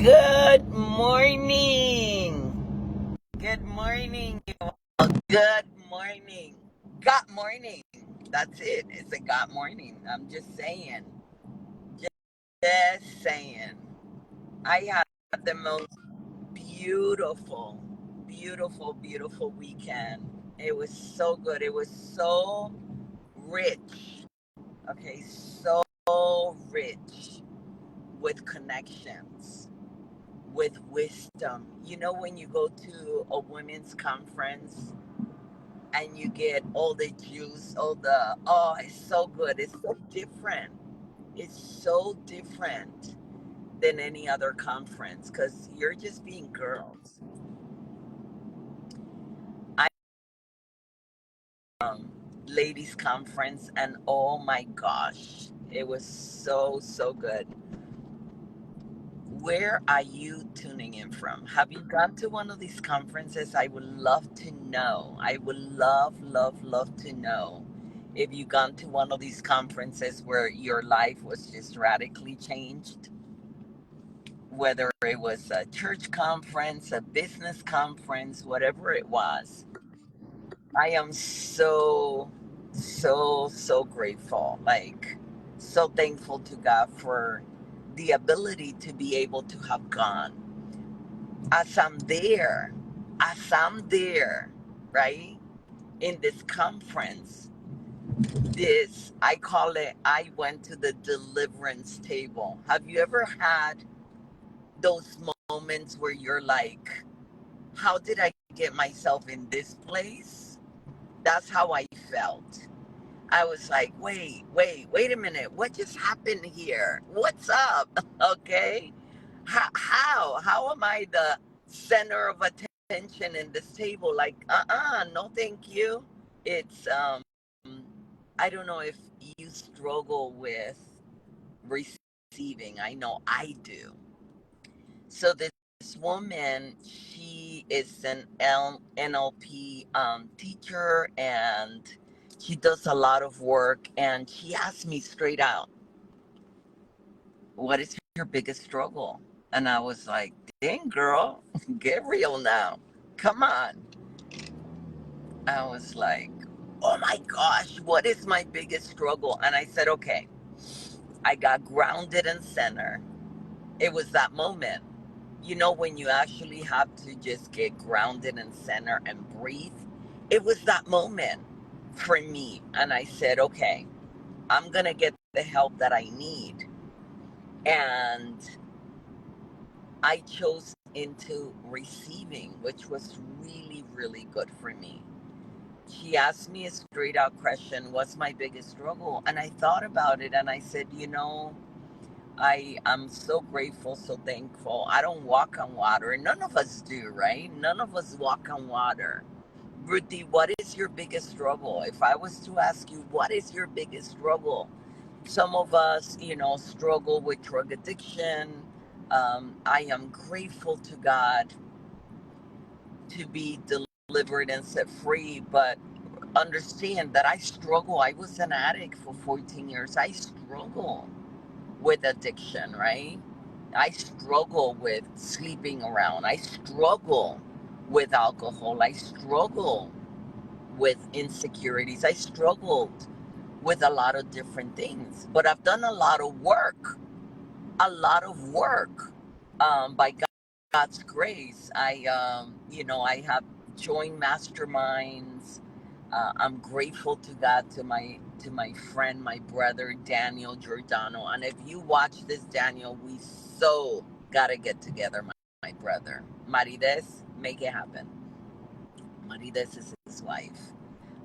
Good morning. Good morning, you all. Good morning. God morning. That's it. It's a God morning. I'm just saying. Just saying. I had the most beautiful, beautiful, beautiful weekend. It was so good. It was so rich. Okay, so rich with connections, with wisdom. You know, when you go to a women's conference and you get all the juice, it's so good. It's so different. It's so different than any other conference because you're just being girls. I ladies conference, and oh my gosh, it was so so good. Where are you tuning in from? Have you gone to one of these conferences? I would love to know. I would love, love, love to know if you've gone to one of these conferences where your life was just radically changed, whether it was a church conference, a business conference, whatever it was. I am so, so, so grateful. Like, so thankful to God for the ability to be able to have gone as I'm there, right? In this conference, I call it, I went to the deliverance table. Have you ever had those moments where you're like, how did I get myself in this place? That's how I felt. I was like, wait a minute. What just happened here? What's up? Okay. How am I the center of attention in this table? Like, no, thank you. It's, I don't know if you struggle with receiving. I know I do. So this woman, she is an NLP teacher, and she does a lot of work. And she asked me straight out, "What is your biggest struggle?" And I was like, "Dang, girl, get real now. Come on." I was like, "Oh my gosh, what is my biggest struggle?" And I said, "Okay." I got grounded and center. It was that moment. You know, when you actually have to just get grounded and center and breathe. It was that moment for me. And I said, okay, I'm going to get the help that I need. And I chose into receiving, which was really, really good for me. She asked me a straight out question: what's my biggest struggle? And I thought about it and I said, I am so grateful, so thankful. I don't walk on water. None of us do, right? None of us walk on water. Ruthie, what is your biggest struggle? If I was to ask you, what is your biggest struggle? Some of us, struggle with drug addiction. I am grateful to God to be delivered and set free, but understand that I struggle. I was an addict for 14 years. I struggle with addiction, right? I struggle with sleeping around. I struggle with alcohol. I struggle with insecurities. I struggled with a lot of different things. But I've done a lot of work by God's grace. I have joined masterminds. I'm grateful to God, to my friend, my brother Daniel Giordano. And if you watch this, Daniel, we so gotta get together, my brother. Marides, make it happen. Marides is his wife.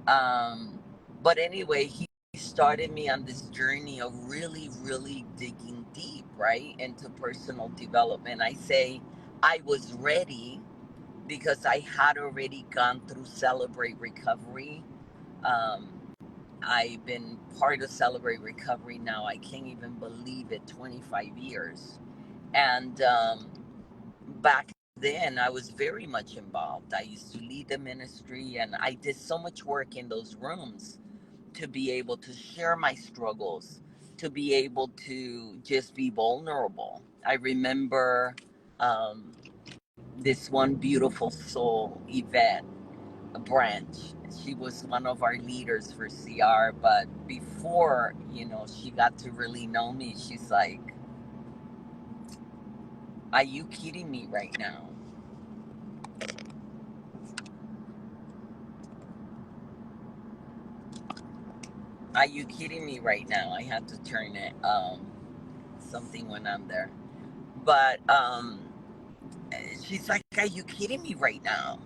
Um, but anyway, he started me on this journey of really, really digging deep, right, into personal development. I say I was ready because I had already gone through Celebrate Recovery. Um, I've been part of Celebrate Recovery now. I can't even believe it, 25 years. And back then, I was very much involved. I used to lead the ministry, and I did so much work in those rooms to be able to share my struggles, to be able to just be vulnerable. I remember um, this one beautiful soul, Yvette Branch. She was one of our leaders for CR, but before, she got to really know me, she's like, are you kidding me right now? Are you kidding me right now? I had to turn it. Something went on there. But she's like, are you kidding me right now?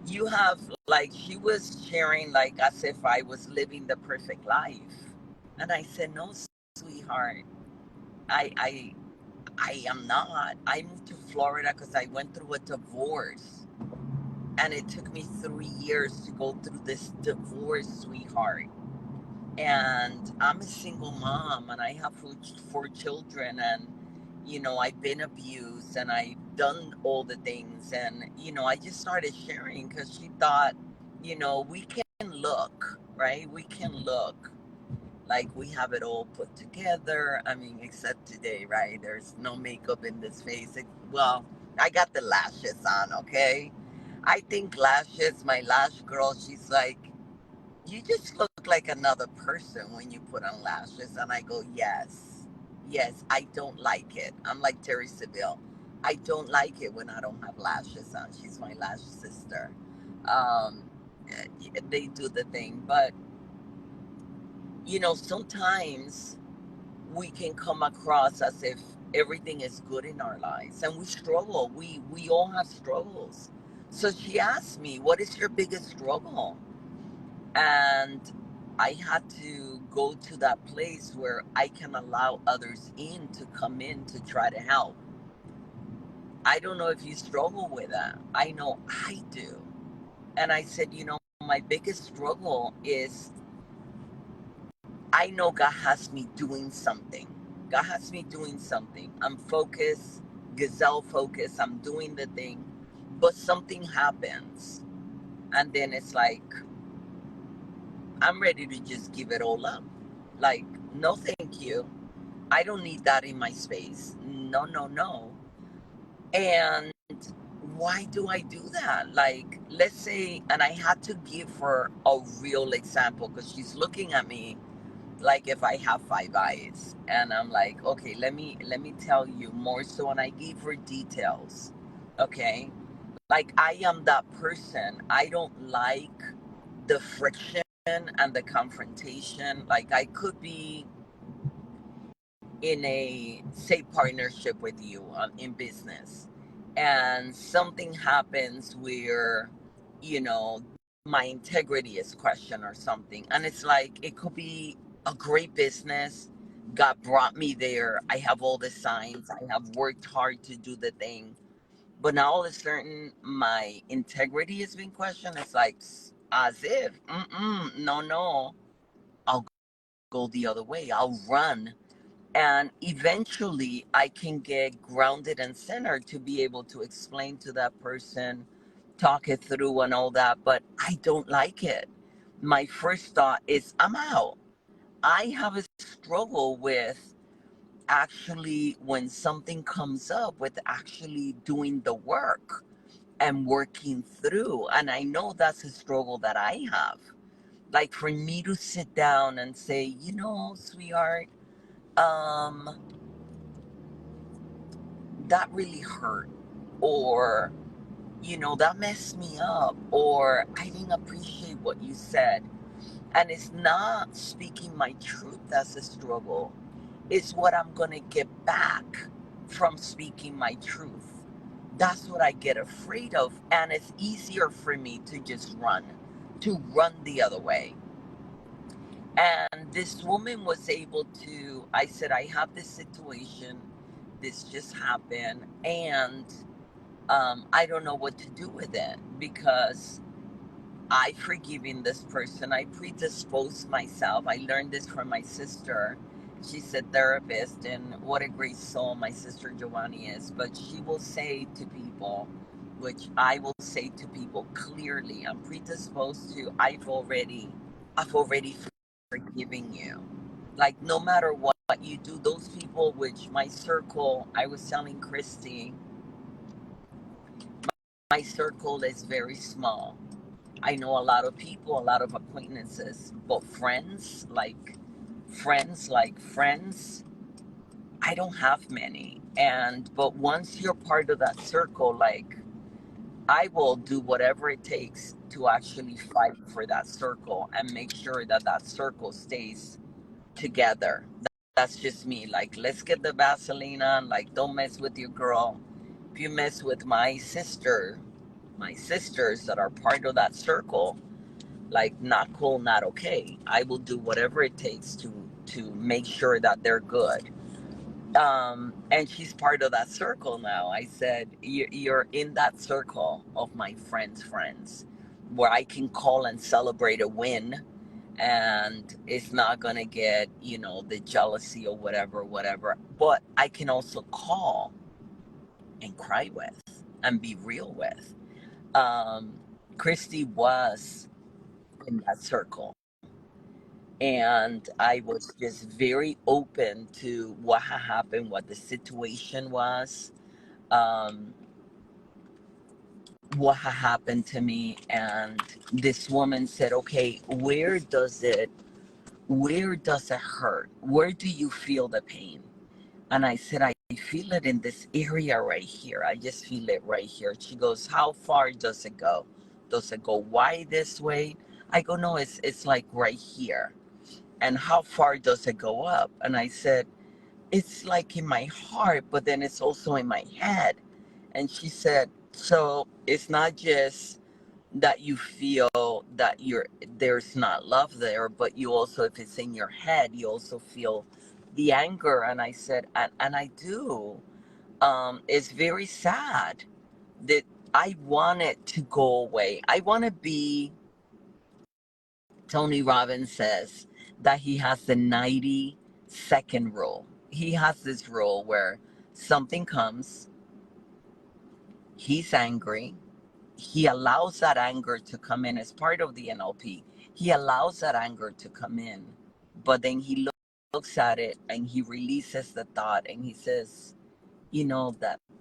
You have, like, she was sharing like as if I was living the perfect life. And I said, no, sweetheart, I I I am not. I moved to Florida because I went through a divorce. And it took me 3 years to go through this divorce, sweetheart. And I'm a single mom and I have four children, and I've been abused and I've done all the things, and I just started sharing because she thought, we can look, right, we can look like we have it all put together. I mean, except today, right, there's no makeup in this face. Well, I got the lashes on, okay. I think lashes, my lash girl, she's like, you just look like another person when you put on lashes. And I go, yes, yes, I don't like it. I'm like Terry Seville. I don't like it when I don't have lashes on. She's my lash sister. Um, they do the thing. But, sometimes we can come across as if everything is good in our lives. And we struggle. We all have struggles. So she asked me, what is your biggest struggle? And I had to go to that place where I can allow others in to come in to try to help. I don't know if you struggle with that. I know I do. And I said, my biggest struggle is I know God has me doing something. God has me doing something. I'm focused, gazelle focused. I'm doing the thing. But something happens. And then it's like, I'm ready to just give it all up. Like, no, thank you. I don't need that in my space. No, no, no. And why do I do that? Like, let's say, and I had to give her a real example because she's looking at me like if I have five eyes. And I'm like, okay, let me tell you more so. And I give her details. Okay. Like, I am that person. I don't like the friction and the confrontation. Like, I could be in a, say, partnership with you in business, and something happens where, you know my integrity is questioned or something, and it's like, it could be a great business. God brought me there. I have all the signs. I have worked hard to do the thing, but now all of a sudden my integrity has been questioned. It's like, as if, no, no, I'll go the other way. I'll run, and eventually I can get grounded and centered to be able to explain to that person, talk it through and all that. But I don't like it. My first thought is, I'm out. I have a struggle with, actually, when something comes up, with actually doing the work and working through. And I know that's a struggle that I have. Like, for me to sit down and say, sweetheart, um that really hurt, or that messed me up, or I didn't appreciate what you said. And it's not speaking my truth that's a struggle. It's what I'm gonna get back from speaking my truth. That's what I get afraid of, and it's easier for me to just run the other way. And this woman was able to, I said, I have this situation, this just happened, and I don't know what to do with it, because I forgiving this person. I predisposed myself. I learned this from my sister. She's a therapist, and what a great soul my sister Giovanni is. But she will say to people, which I will say to people clearly, I'm predisposed to, I've already forgiven you. Like, no matter what you do, those people, which my circle, I was telling Christy, my circle is very small. I know a lot of people, a lot of acquaintances, but friends, I don't have many. And but once you're part of that circle, like I will do whatever it takes to actually fight for that circle and make sure that that circle stays together. That's just me. Like, let's get the Vaseline on. Like, don't mess with your girl. If you mess with my sisters that are part of that circle, like, not cool, not okay. I will do whatever it takes to make sure that they're good. And she's part of that circle now. I said, you're in that circle of my friends, where I can call and celebrate a win, and it's not gonna get, the jealousy or whatever. But I can also call and cry with and be real with. Um, Christy was in that circle, and I was just very open to what had happened, what the situation was, um, what had happened to me. And this woman said, okay, where does it hurt? Where do you feel the pain? And I said, I feel it in this area right here. I just feel it right here. She goes, how far does it go? Does it go wide this way? I go, no, it's like right here. And how far does it go up? And I said, it's like in my heart, but then it's also in my head. And she said, so it's not just that you feel that there's not love there, but you also, if it's in your head, you also feel the anger. And I said, and I do. It's very sad that I want it to go away. I want to be, Tony Robbins says that he has the 90-second rule. He has this rule where something comes, he's angry, he allows that anger to come in as part of the NLP. He allows that anger to come in, but then he looks at it and he releases the thought and he says,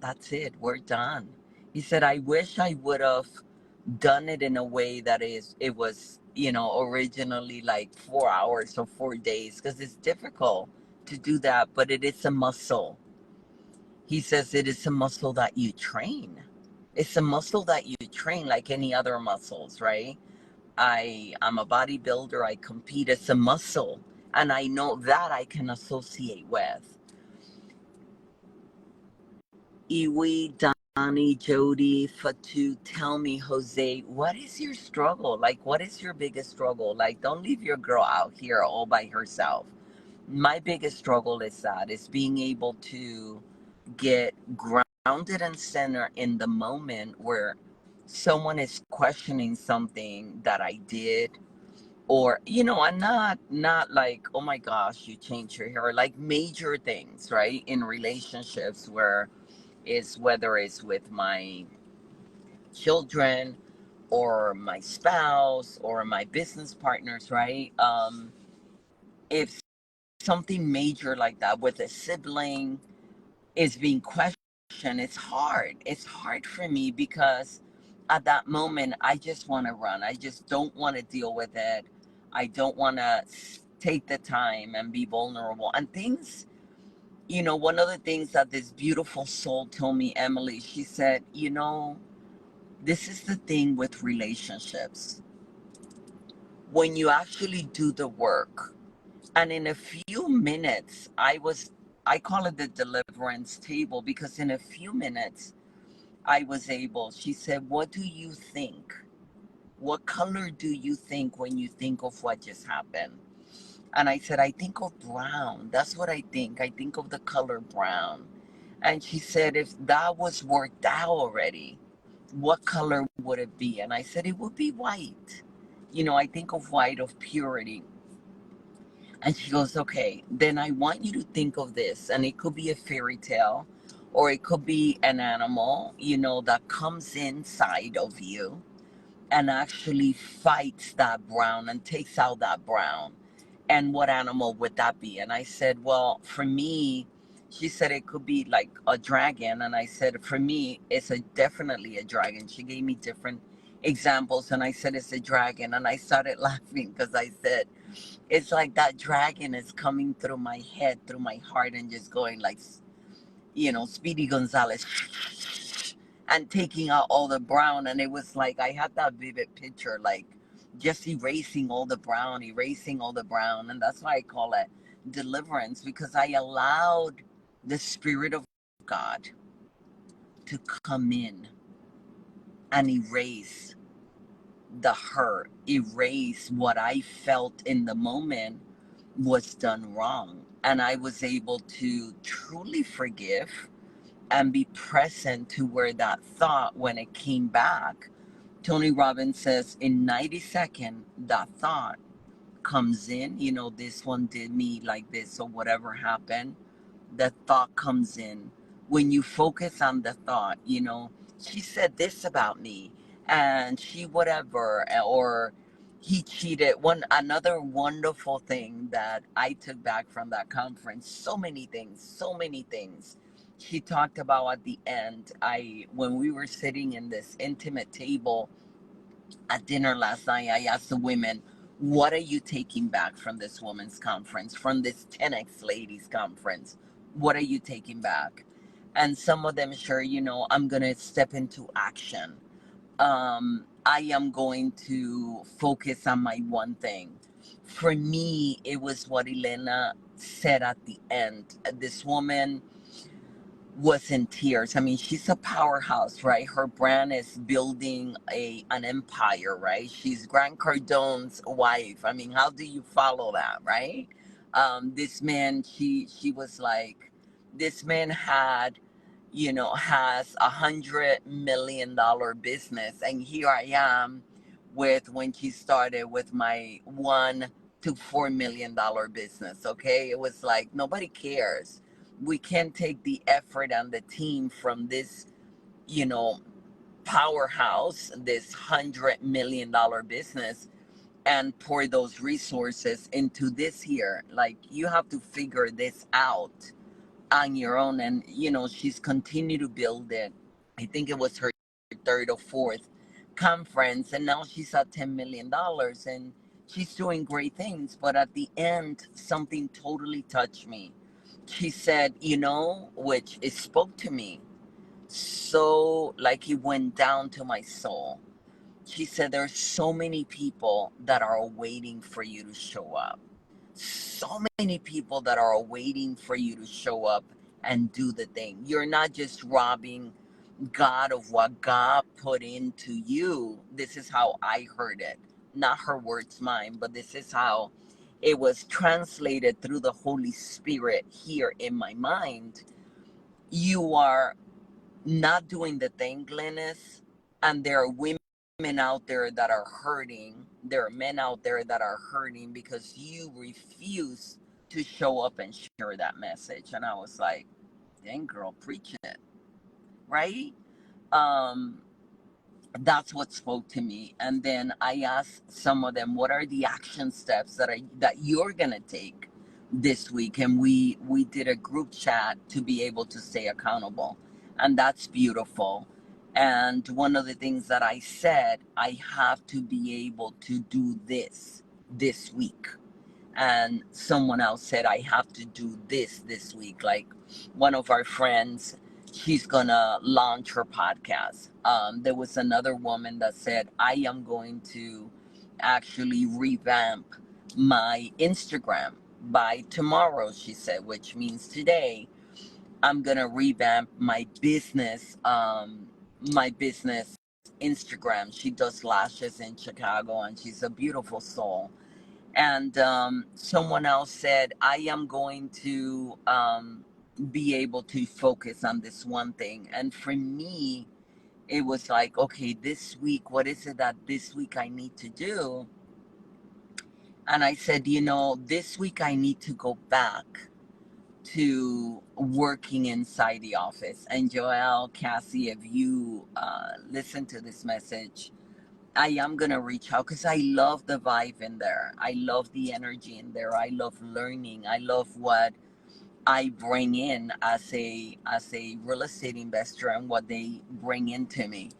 that's it, we're done. He said, I wish I would have done it in a way that it was, originally like 4 hours or 4 days, because it's difficult to do that, but it is a muscle. He says it is a muscle that you train. It's a muscle that you train like any other muscles, right? I'm a bodybuilder, I compete. It's a muscle, and I know that I can associate with. Iwi, Donnie, Jody, Fatu, tell me, Jose, what is your struggle? Like, what is your biggest struggle? Like, don't leave your girl out here all by herself. My biggest struggle is that, is being able to get grounded and centered in the moment where someone is questioning something that I did, or I'm not like, oh my gosh, you changed your hair, like major things, right, in relationships, whether it's with my children or my spouse or my business partners, right? If something major like that with a sibling is being questioned, it's hard for me, because at that moment I just want to run. I just don't want to deal with it. I don't want to take the time and be vulnerable and things. One of the things that this beautiful soul told me, Emily, she said, this is the thing with relationships. When you actually do the work, and in a few minutes, I call it the deliverance table, because in a few minutes, I was able, she said, what do you think? What color do you think when you think of what just happened? And I said, I think of brown. That's what I think. I think of the color brown. And she said, if that was worked out already, what color would it be? And I said, it would be white. I think of white, of purity. And she goes, okay, then I want you to think of this. And it could be a fairy tale, or it could be an animal, that comes inside of you and actually fights that brown and takes out that brown. And what animal would that be? And I said, well, for me, She said it could be like a dragon, and I said for me it's definitely a dragon. She gave me different examples, and I said it's a dragon, and I started laughing because I said it's like that dragon is coming through my head, through my heart, and just going like, Speedy Gonzalez, and taking out all the brown. And it was like I had that vivid picture, like just erasing all the brown. And that's why I call it deliverance, because I allowed the Spirit of God to come in and erase the hurt, erase what I felt in the moment was done wrong. And I was able to truly forgive and be present to where that thought, when it came back, Tony Robbins says in 90 seconds, that thought comes in, this one did me like this or whatever happened, the thought comes in. When you focus on the thought, she said this about me, and she whatever, or he cheated. Another wonderful thing that I took back from that conference, so many things, so many things. She talked about at the end, when we were sitting in this intimate table at dinner last night, I asked the women, what are you taking back from this women's conference, from this 10X ladies conference? What are you taking back? And some of them share, I'm going to step into action. I am going to focus on my one thing. For me, it was what Elena said at the end. This woman was in tears. I mean, she's a powerhouse, right? Her brand is building an empire, right? She's Grant Cardone's wife. I mean, how do you follow that, right? This man, she was like, this man has $100 million business, and here I am with when she started with my $1 to $4 million business. Okay, it was like nobody cares. We can't take the effort and the team from this, you know, powerhouse, this $100 million business, and pour those resources into this here. Like, you have to figure this out on your own. And she's continued to build it. I think it was her third or fourth conference, and now she's at $10 million, and she's doing great things. But at the end, something totally touched me. She said, which it spoke to me, so like it went down to my soul. She said, there's so many people that are waiting for you to show up, so many people that are waiting for you to show up and do the thing. You're not just robbing God of what God put into you. This is how I heard it. Not her words, mine, but this is how it was translated through the Holy Spirit here in my mind. You are not doing the thing, Glennis, and there are women out there that are hurting. There are men out there that are hurting because you refuse to show up and share that message. And I was like, dang, girl, preach it, right? um that's what spoke to me. And then I asked some of them, what are the action steps that you're gonna take this week? And we did a group chat to be able to stay accountable, and that's beautiful. And one of the things that I said, I have to be able to do this week. And someone else said, I have to do this week. Like, one of our friends, she's gonna launch her podcast. There was another woman that said, I am going to actually revamp my Instagram by tomorrow, she said, which means today. I'm gonna revamp my business Instagram. She does lashes in Chicago, and she's a beautiful soul. And someone else said, I am going to be able to focus on this one thing. And for me, it was like, okay, this week, what is it that this week I need to do? And I said, this week I need to go back to working inside the office. And Joelle, Cassie, if you listen to this message, I am going to reach out because I love the vibe in there. I love the energy in there. I love learning. I love what I bring in as a real estate investor and what they bring into me.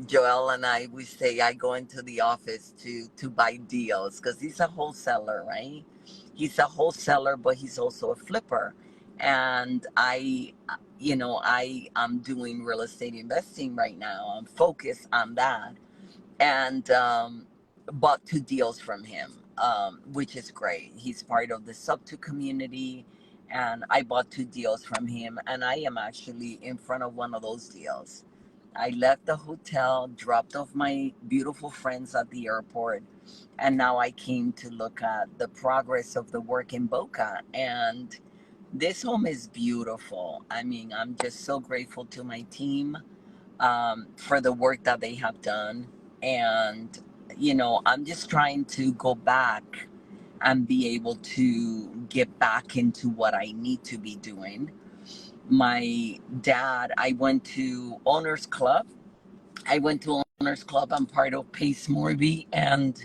Joel and I, we say I go into the office to buy deals because he's a wholesaler, right? He's a wholesaler, but he's also a flipper. And I am doing real estate investing right now. I'm focused on that, and bought two deals from him, which is great. He's part of the Sub2 community, and I bought two deals from him, and I am actually in front of one of those deals. I left the hotel, dropped off my beautiful friends at the airport, and now I came to look at the progress of the work in Boca. And this home is beautiful. I mean, I'm just so grateful to my team, for the work that they have done. And, I'm just trying to go back and be able to get back into what I need to be doing. My dad, I went to Owners Club. I'm part of Pace Morby, and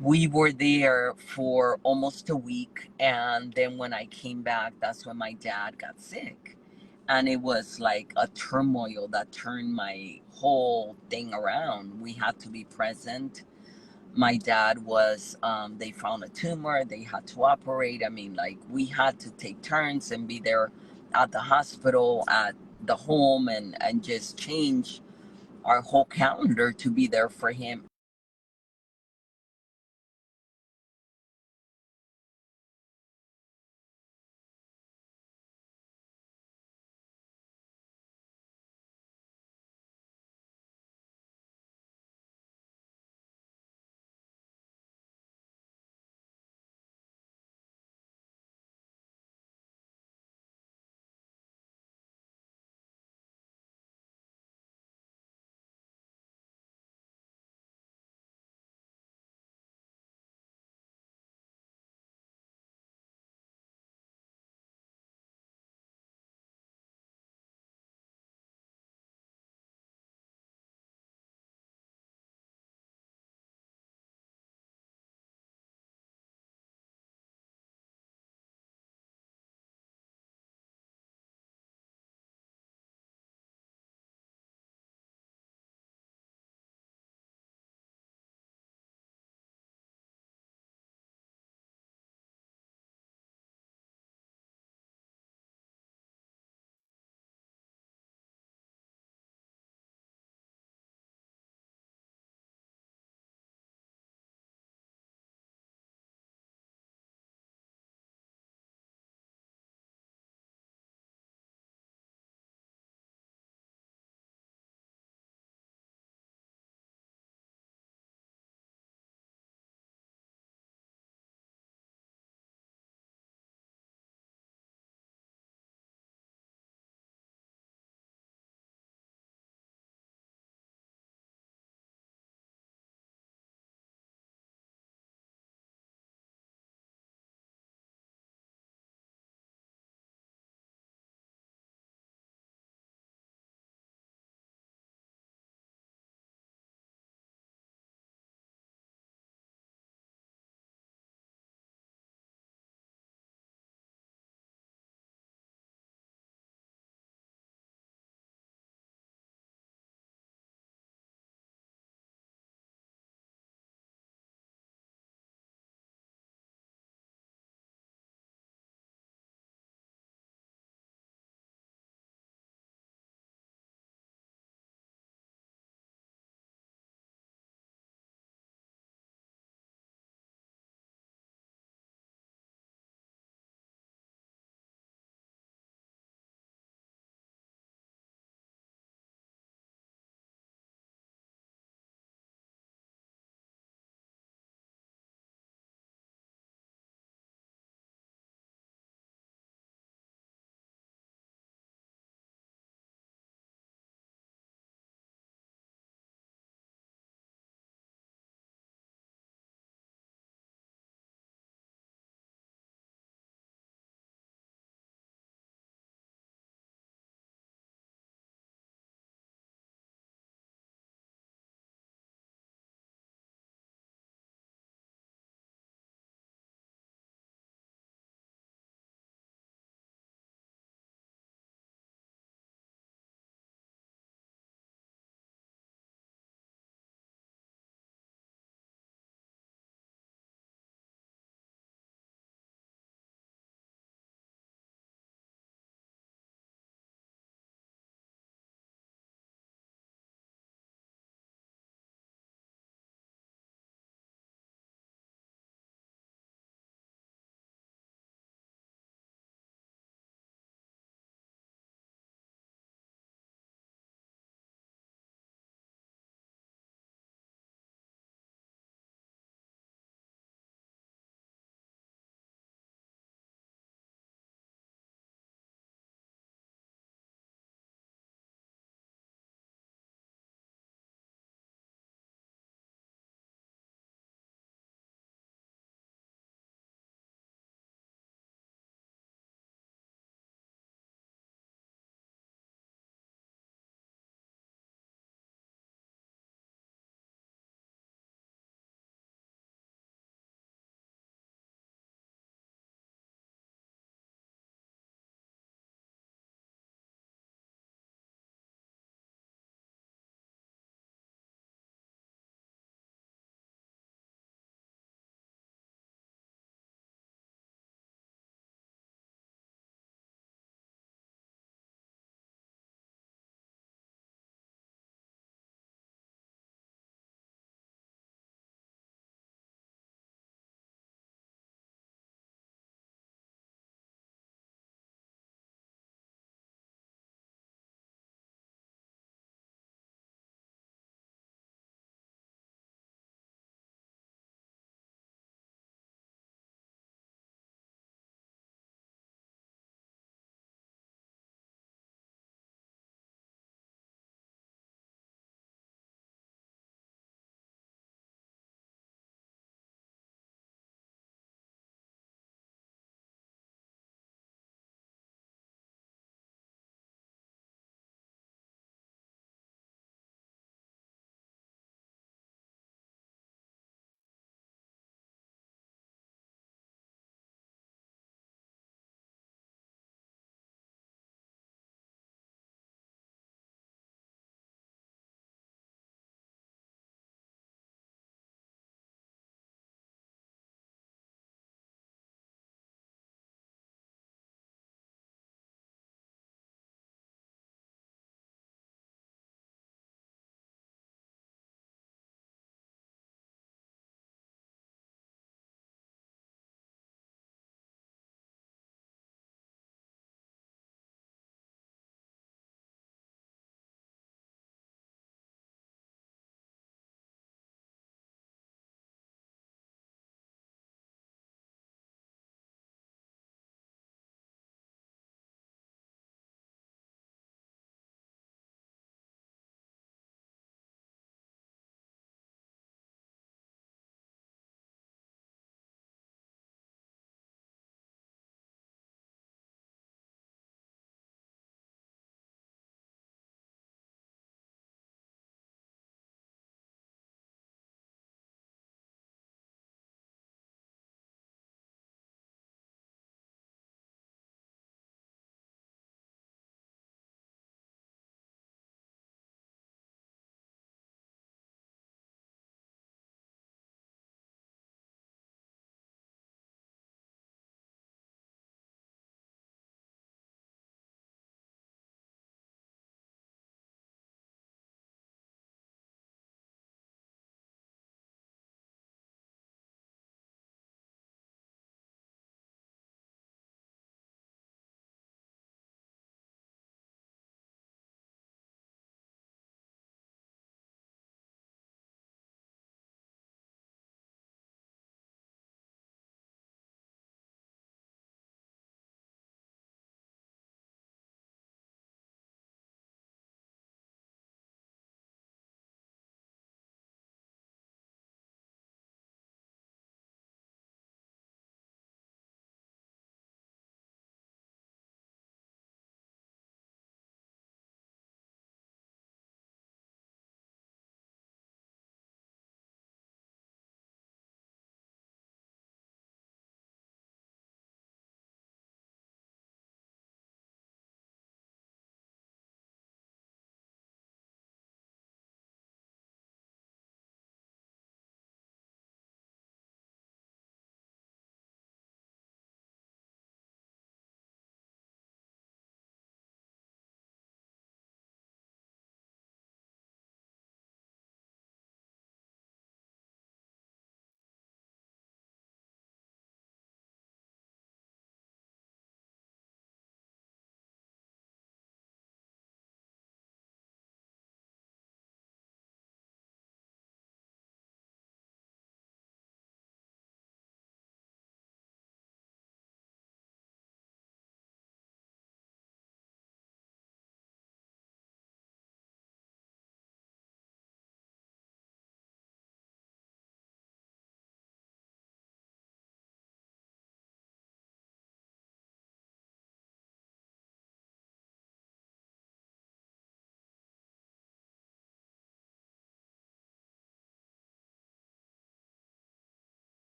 we were there for almost a week. And then when I came back, that's when my dad got sick, and it was like a turmoil that turned my whole thing around. We had to be present. My dad was, they found a tumor, they had to operate. I mean, like, we had to take turns and be there at the hospital, at the home, and just change our whole calendar to be there for him